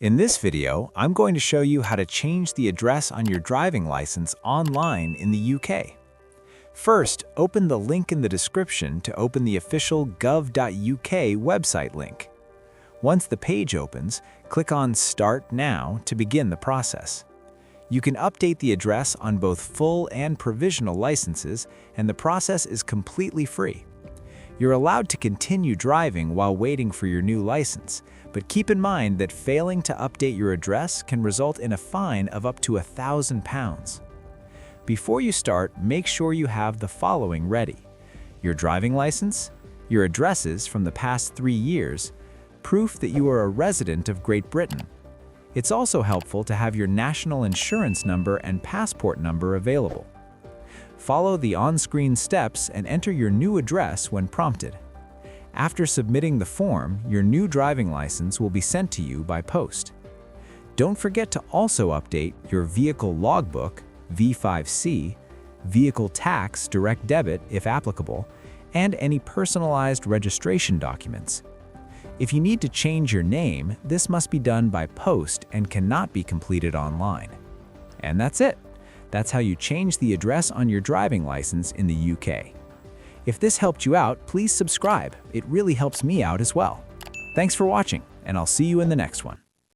In this video, I'm going to show you how to change the address on your driving license online in the UK. First, open the link in the description to open the official gov.uk website link. Once the page opens, click on Start Now to begin the process. You can update the address on both full and provisional licenses, and the process is completely free. You're allowed to continue driving while waiting for your new license, but keep in mind that failing to update your address can result in a fine of up to £1,000. Before you start, make sure you have the following ready: your driving license, your addresses from the past 3 years, proof that you are a resident of Great Britain. It's also helpful to have your national insurance number and passport number available. Follow the on-screen steps and enter your new address when prompted. After submitting the form, your new driving license will be sent to you by post. Don't forget to also update your vehicle logbook, V5C, vehicle tax direct debit if applicable, and any personalized registration documents. If you need to change your name, this must be done by post and cannot be completed online. And that's it. That's how you change the address on your driving license in the UK. If this helped you out, please subscribe. It really helps me out as well. Thanks for watching, and I'll see you in the next one.